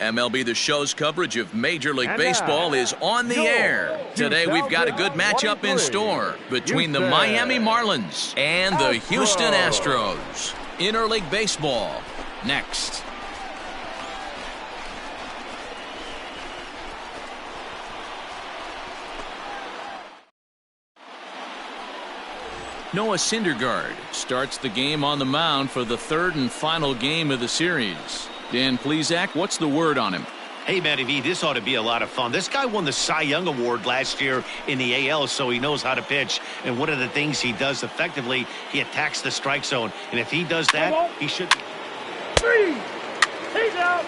MLB The Show's coverage of Major League Baseball is on the air. Today we've got a good matchup in store between the Miami Marlins and the Houston Astros. Interleague Baseball next. Noah Syndergaard starts the game on the mound for the third and final game of the series. Dan Plesac, what's the word on him? Hey, Matty V, this ought to be a lot of fun. This guy won the Cy Young Award last year in the AL, so he knows how to pitch. And one of the things he does effectively, he attacks the strike zone. And if he does that, he should... Three. He's out.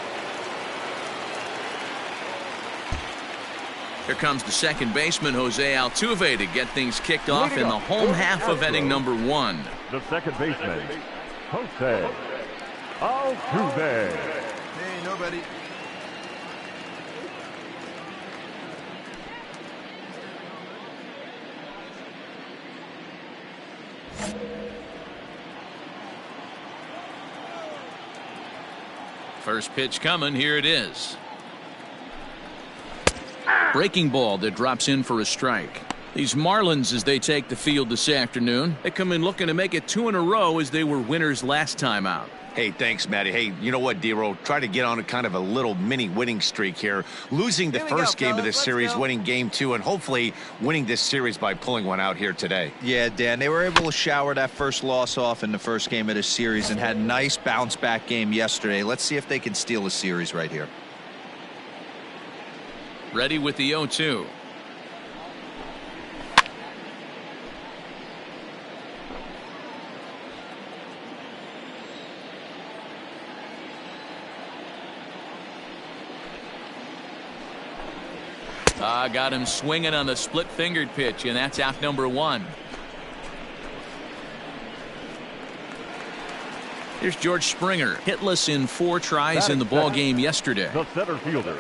Here comes the second baseman, Jose Altuve, to get things kicked off in the home half of inning number 1. The second baseman, Jose Altuve. Hey, nobody. First pitch coming. Here it is. Breaking ball that drops in for a strike. These Marlins, as they take the field this afternoon, they come in looking to make it 2 in a row as they were winners last time out. Hey, thanks, Matty. Hey, you know what, D-Roll? Try to get on a kind of a little mini winning streak here. Losing the first game of this series, winning game 2, and hopefully winning this series by pulling one out here today. Yeah, Dan, they were able to shower that first loss off in the first game of this series and had a nice bounce-back game yesterday. Let's see if they can steal a series right here. Ready with the 0-2. Got him swinging on the split-fingered pitch, and that's out number 1. Here's George Springer, hitless in 4 tries in the ball game yesterday. The center fielder,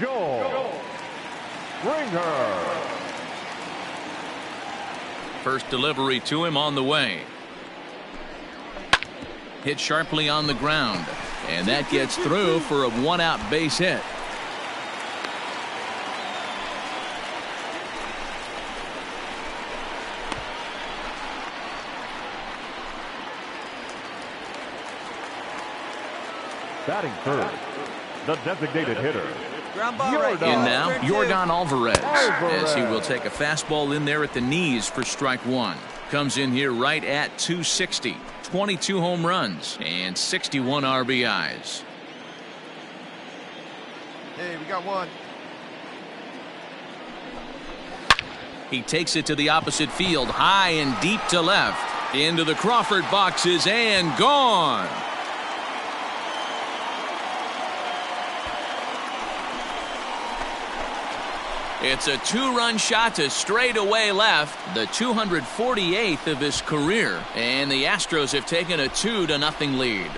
George Springer. First delivery to him on the way. Hit sharply on the ground, and that gets through for a 1-out base hit. Batting third, the designated hitter. Ground ball right In now, Yordan Alvarez, as he will take a fastball in there at the knees for strike 1. Comes in here right at 260, 22 home runs, and 61 RBIs. Hey, we got one. He takes it to the opposite field, high and deep to left. Into the Crawford boxes and gone. It's a 2-run shot to straightaway left, the 248th of his career, and the Astros have taken a 2-0 lead.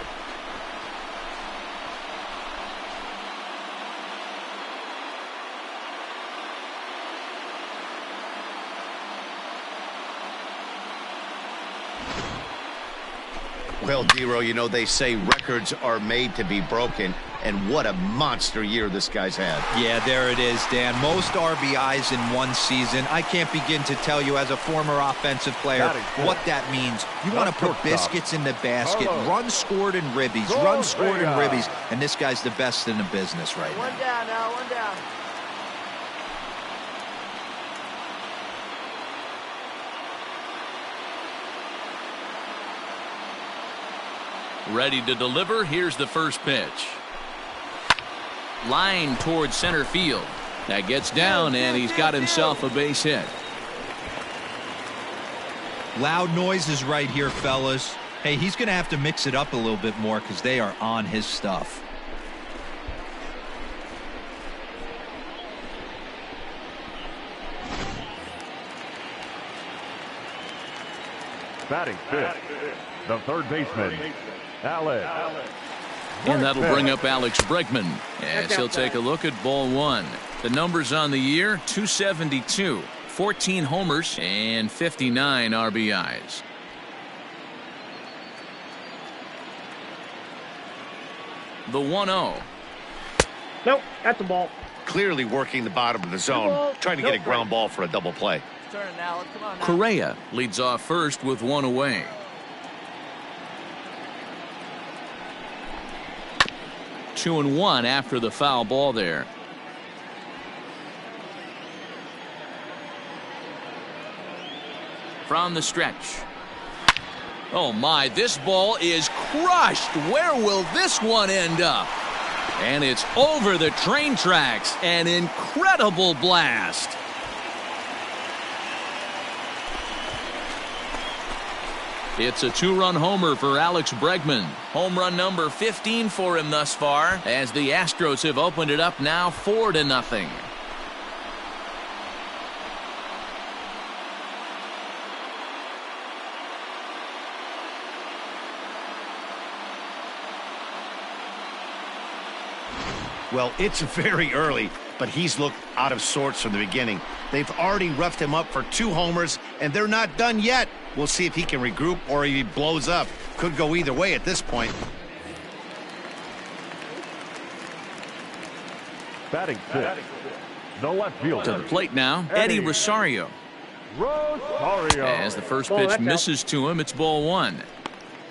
Well, D-Roll, you know, they say records are made to be broken, and what a monster year this guy's had. Yeah, there it is, Dan. Most RBIs in one season. I can't begin to tell you as a former offensive player what that means. You want to put biscuits in the basket, runs scored in ribbies, runs scored in ribbies, and this guy's the best in the business right now. One down now, one down. Ready to deliver. Here's the first pitch. Line towards center field. That gets down, and he's got himself a base hit. Loud noises right here, fellas. Hey, he's going to have to mix it up a little bit more because they are on his stuff. Batting fifth, the third baseman, Alex. And that'll bring up Alex Bregman as he'll take a look at ball 1. The numbers on the year, 272, 14 homers, and 59 RBIs. The 1-0. Nope, that's the ball. Clearly working the bottom of the zone, trying to get a ground ball for a double play. Turn it now. Come on now. Correa leads off first with one away. 2-1 after the foul ball there. From the stretch. Oh my, this ball is crushed. Where will this one end up? And it's over the train tracks. An incredible blast. It's a two-run homer for Alex Bregman. Home run number 15 for him thus far, as the Astros have opened it up now 4-0. Well, it's very early, but he's looked out of sorts from the beginning. They've already roughed him up for 2 homers, and they're not done yet. We'll see if he can regroup or if he blows up. Could go either way at this point. Batting 6th. The left fielder. To the plate now, Eddie Rosario. As the first pitch misses to him, it's ball 1.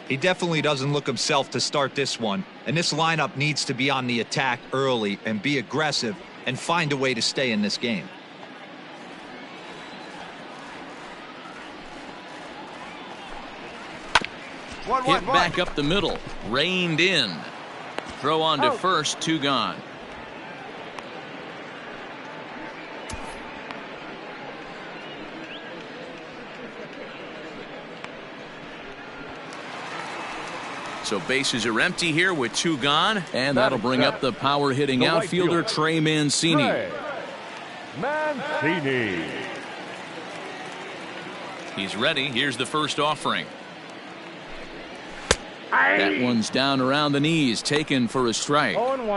He definitely doesn't look himself to start this one, and this lineup needs to be on the attack early and be aggressive and find a way to stay in this game. Hit back up the middle, reined in. Throw on to first, 2 gone. So bases are empty here with 2 gone, and that'll bring up the power hitting outfielder Trey Mancini. He's ready. Here's the first offering. That one's down around the knees, taken for a strike.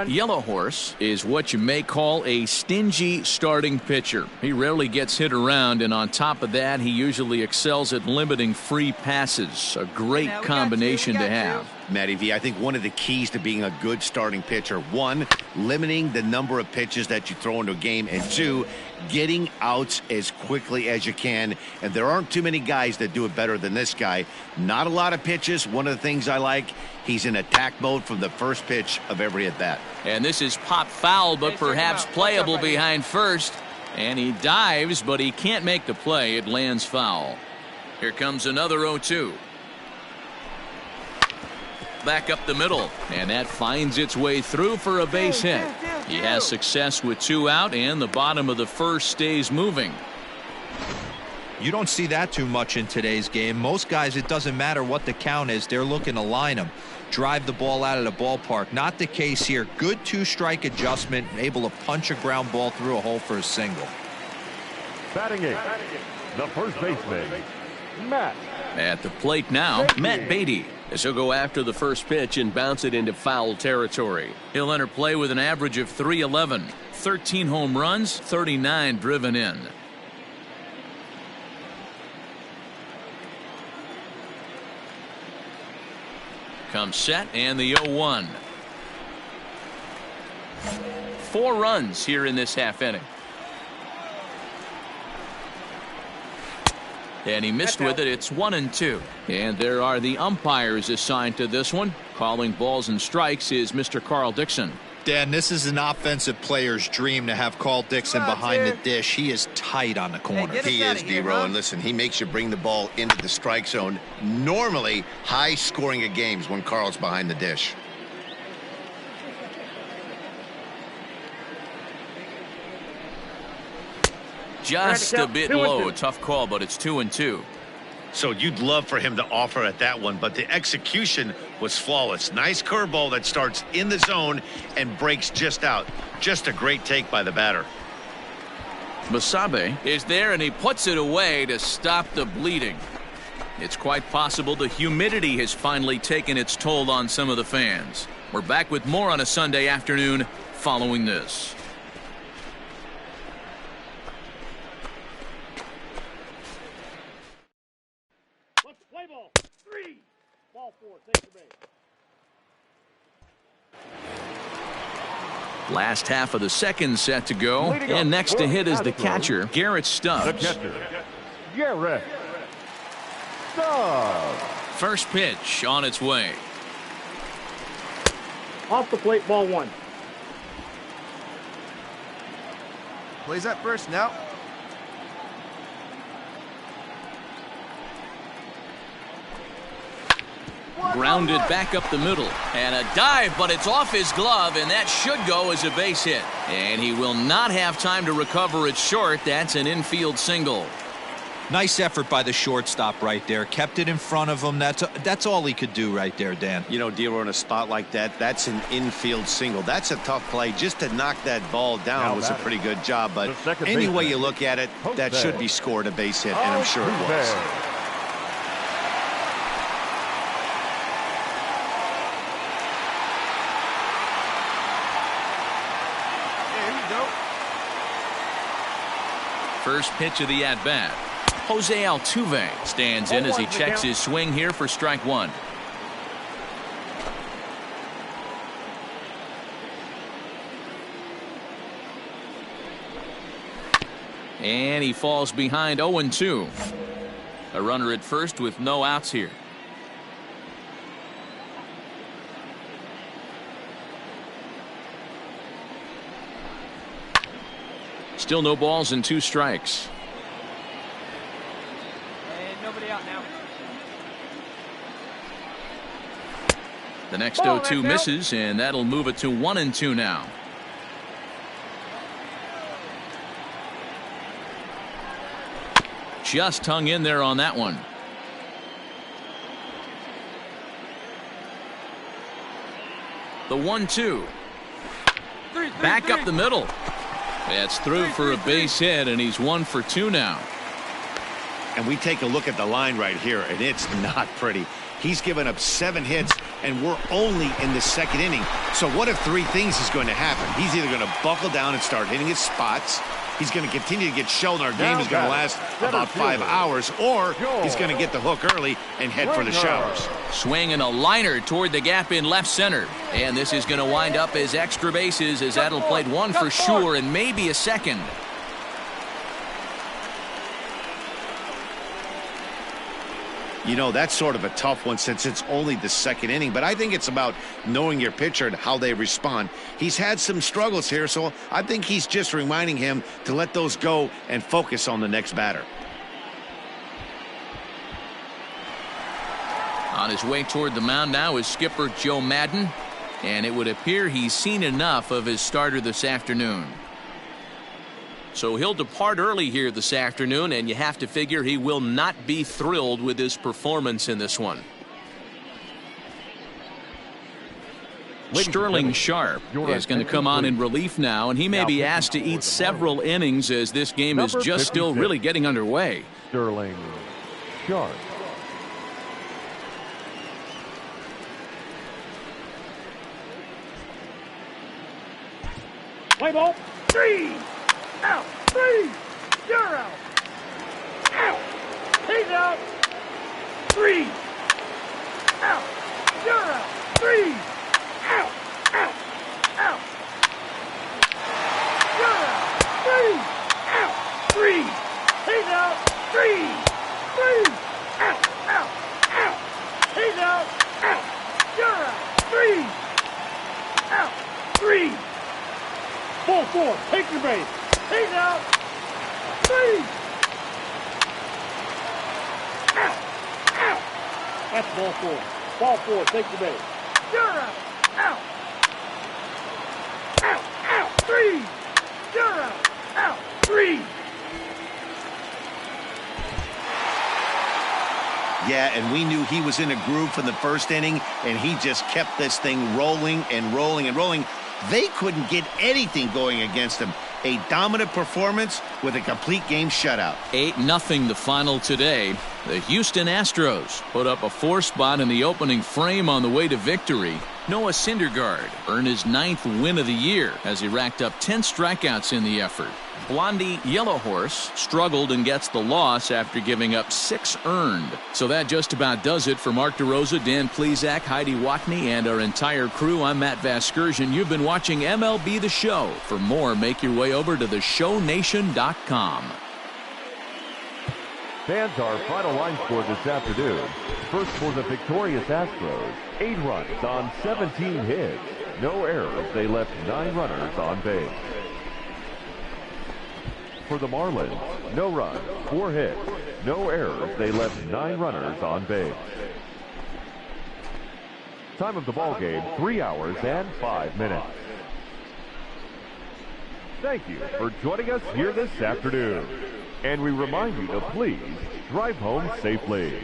Yellow Horse is what you may call a stingy starting pitcher. He rarely gets hit around, and on top of that, he usually excels at limiting free passes. A great combination to have. Matty V, I think one of the keys to being a good starting pitcher, 1, limiting the number of pitches that you throw into a game, and 2, getting outs as quickly as you can. And there aren't too many guys that do it better than this guy. Not a lot of pitches. One of the things I like, he's in attack mode from the first pitch of every at-bat. And this is pop foul, but perhaps playable behind first. And he dives, but he can't make the play. It lands foul. Here comes another 0-2. Back up the middle, and that finds its way through for a base hit. He has success with 2 out, and the bottom of the first stays moving. You don't see that too much in today's game. Most guys, it doesn't matter what the count is, they're looking to line them, drive the ball out of the ballpark. Not the case here. Good 2-strike adjustment, able to punch a ground ball through a hole for a single. Batting 8th, the first baseman, Matt. At the plate now, Matt Beatty. As he'll go after the first pitch and bounce it into foul territory. He'll enter play with an average of .311, 13 home runs, 39 driven in. Comes set, and the 0-1. 4 runs here in this half inning. And he missed with it. It's 1-2. And there are the umpires assigned to this one. Calling balls and strikes is Mr. Carl Dixon. Dan, this is an offensive player's dream to have Carl Dixon behind the dish. He is tight on the corner. He is, D-Row, and listen, he makes you bring the ball into the strike zone. Normally, high scoring of games when Carl's behind the dish. Just a bit low. Tough call, but it's 2-2. So you'd love for him to offer at that one, but the execution was flawless. Nice curveball that starts in the zone and breaks just out. Just a great take by the batter. Masabe is there, and he puts it away to stop the bleeding. It's quite possible the humidity has finally taken its toll on some of the fans. We're back with more on a Sunday afternoon following this. Last half of the second set to go. And next to hit is the catcher, Garrett The Stubbs. catcher, Garrett Stubbs. First pitch on its way. Off the plate, ball one. Plays at first now. Grounded back up the middle. And a dive, but it's off his glove, and that should go as a base hit. And he will not have time to recover it short. That's an infield single. Nice effort by the shortstop right there. Kept it in front of him. That's all he could do right there, Dan. You know, dealer in a spot like that, that's an infield single. That's a tough play. Just to knock that ball down was a pretty good job. But any way you look at it, that should be scored a base hit, and I'm sure it was. There you go. First pitch of the at-bat. Jose Altuve stands in as he checks his swing here for strike one. And he falls behind 0-2. A runner at first with no outs here. Still no balls and 2 strikes. Nobody out now. The next 0-2 misses, and that'll move it to 1-2 now. Just hung in there on that one. The 1-2. Back up the middle. That's through for a base hit, and he's 1 for 2 now. And we take a look at the line right here, and it's not pretty. He's given up 7 hits, and we're only in the second inning. So what if 3 things is going to happen? He's either going to buckle down and start hitting his spots, he's going to continue to get shelled, and our game is going to last about 5 hours, or he's going to get the hook early and head for the showers. Swinging a liner toward the gap in left center. And this is going to wind up as extra bases, as that'll play 1 for sure and maybe a second. You know, that's sort of a tough one since it's only the second inning, but I think it's about knowing your pitcher and how they respond. He's had some struggles here, so I think he's just reminding him to let those go and focus on the next batter. On his way toward the mound now is skipper Joe Madden, and it would appear he's seen enough of his starter this afternoon. So he'll depart early here this afternoon, and you have to figure he will not be thrilled with his performance in this one. Sterling Sharp is going to come on in relief now, and he may be asked to eat several innings as this game is just still really getting underway. Sterling Sharp. Play ball. 3. Out. 3. You're out. Out. He's out. 3. Out. You're out. 3. Out. Out. Out. You're out. 3. Out. 3. He's out. 3. 3. Out. Out. Out. He's out. Out. You're out. 3. Out. 3. 4-4. Take your base. He's out. 3. Out. Out. That's ball 4. Ball 4. Take the base. You're out. Out. Out. Out. 3. You're out. Out. 3. Yeah, and we knew he was in a groove from the first inning, and he just kept this thing rolling and rolling and rolling. They couldn't get anything going against him. A dominant performance with a complete game shutout. 8-0 the final today. The Houston Astros put up a 4 spot in the opening frame on the way to victory. Noah Syndergaard earned his 9th win of the year as he racked up 10 strikeouts in the effort. Blondie Yellow Horse struggled and gets the loss after giving up 6 earned. So that just about does it for Mark DeRosa, Dan Plesac, Heidi Watney, and our entire crew. I'm Matt Vasgersian. You've been watching MLB The Show. For more, make your way over to theshownation.com. Fans, our final line score this afternoon. First for the victorious Astros, 8 runs on 17 hits. No errors. They left 9 runners on base. For the Marlins, no runs, 4 hits. No errors. They left 9 runners on base. Time of the ball game, 3 hours and 5 minutes. Thank you for joining us here this afternoon. And we remind you to please drive home safely.